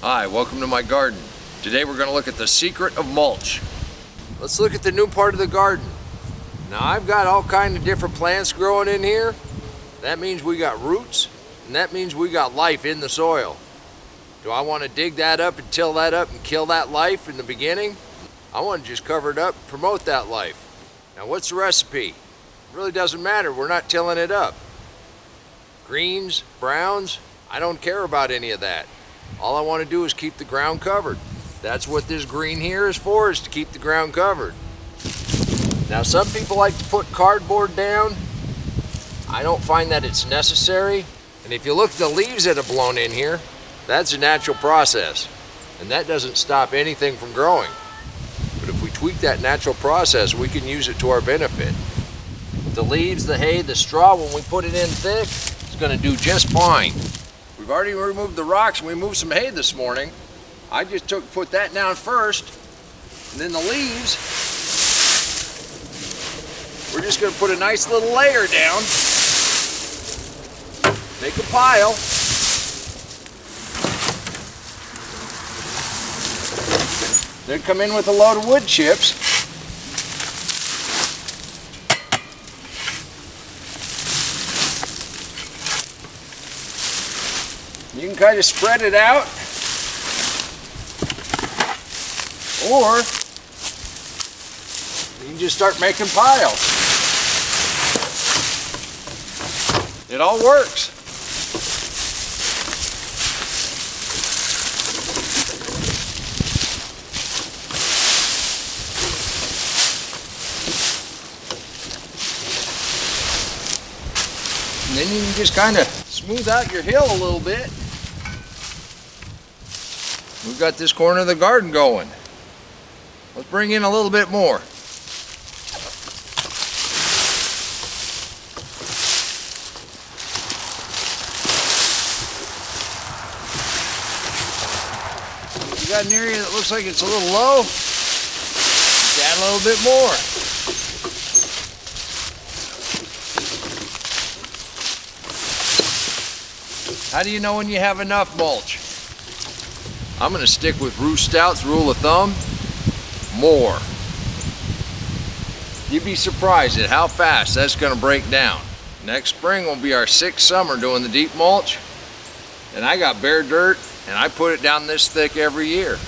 Hi, welcome to my garden. Today we're going to look at the secret of mulch. Let's look at the new part of the garden. Now I've got all kinds of different plants growing in here. That means we got roots, and that means we got life in the soil. Do I want to dig that up and till that up and kill that life in the beginning? I want to just cover it up, promote that life. Now what's the recipe? It really doesn't matter, we're not tilling it up. Greens, browns, I don't care about any of that. All I want to do is keep the ground covered. That's what this green here is for, is to keep the ground covered. Now some people like to put cardboard down. I don't find that it's necessary. And if you look at the leaves that have blown in here, that's a natural process. And that doesn't stop anything from growing. But if we tweak that natural process, we can use it to our benefit. The leaves, the hay, the straw, when we put it in thick, it's going to do just fine. We've already removed the rocks and we moved some hay this morning. I just put that down first, and then the leaves, we're just going to put a nice little layer down, make a pile, then come in with a load of wood chips. You can kind of spread it out, or you can just start making piles. It all works. And then you can just kind of smooth out your hill a little bit. We've got this corner of the garden going. Let's bring in a little bit more. If you got an area that looks like it's a little low, just add a little bit more. How do you know when you have enough mulch? I'm going to stick with Ruth Stout's rule of thumb, more. You'd be surprised at how fast that's going to break down. Next spring will be our 6th summer doing the deep mulch, and I got bare dirt and I put it down this thick every year.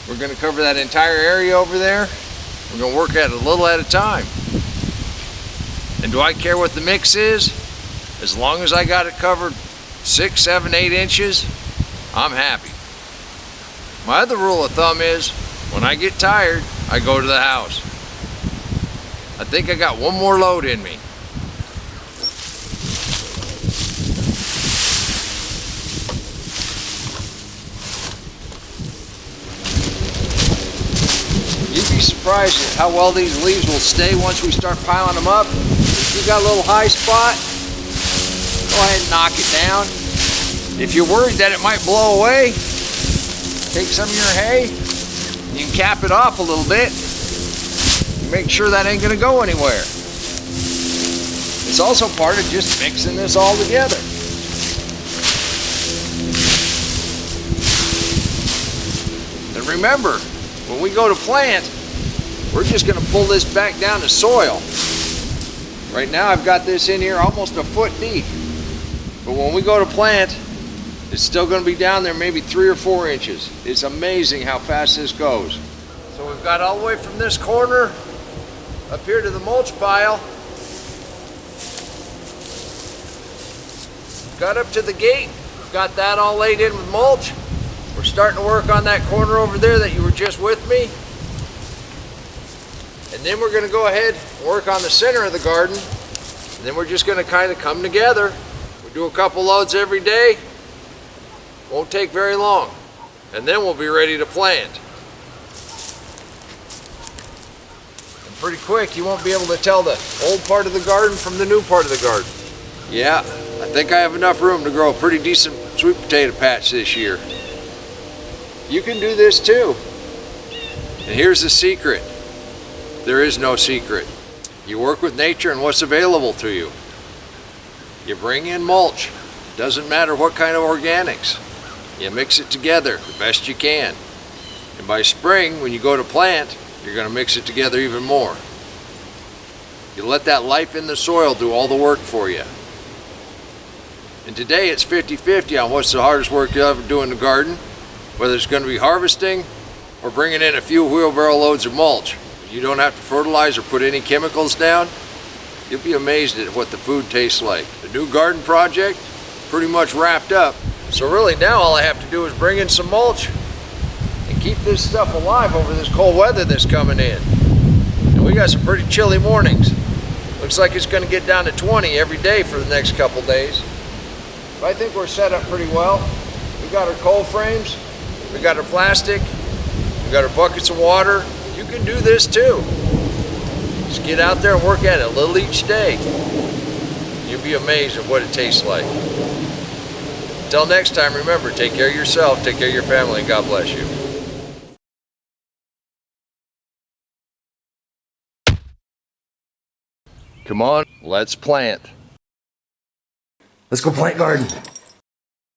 We're going to cover that entire area over there. We're going to work at it a little at a time. And do I care what the mix is? As long as I got it covered 6, 7, 8 inches, I'm happy. My other rule of thumb is, when I get tired, I go to the house. I think I got one more load in me. You'd be surprised at how well these leaves will stay once we start piling them up. If you got a little high spot, go ahead and knock it down. If you're worried that it might blow away, take some of your hay, you can cap it off a little bit, make sure that ain't gonna go anywhere. It's also part of just mixing this all together. And remember, when we go to plant, we're just gonna pull this back down to soil. Right now I've got this in here almost a foot deep, but when we go to plant, it's still going to be down there maybe 3 or 4 inches. It's amazing how fast this goes. So we've got all the way from this corner up here to the mulch pile. Got up to the gate. We've got that all laid in with mulch. We're starting to work on that corner over there that you were just with me. And then we're going to go ahead and work on the center of the garden. And then we're just going to kind of come together. We do a couple loads every day. Won't take very long, and then we'll be ready to plant. And pretty quick, you won't be able to tell the old part of the garden from the new part of the garden. Yeah, I think I have enough room to grow a pretty decent sweet potato patch this year. You can do this too. And here's the secret. There is no secret. You work with nature and what's available to you. You bring in mulch. Doesn't matter what kind of organics. You mix it together the best you can. And by spring, when you go to plant, you're going to mix it together even more. You let that life in the soil do all the work for you. And today it's 50-50 on what's the hardest work you ever do in the garden, whether it's going to be harvesting or bringing in a few wheelbarrow loads of mulch. You don't have to fertilize or put any chemicals down. You'll be amazed at what the food tastes like. The new garden project pretty much wrapped up. So really now all I have to do is bring in some mulch and keep this stuff alive over this cold weather that's coming in. And we got some pretty chilly mornings. Looks like it's going to get down to 20 every day for the next couple days. But I think we're set up pretty well. We got our cold frames, we got our plastic, we got our buckets of water. You can do this too. Just get out there and work at it a little each day. You'll be amazed at what it tastes like. Until next time, remember, take care of yourself, take care of your family, and God bless you. Come on, let's plant. Let's go plant garden.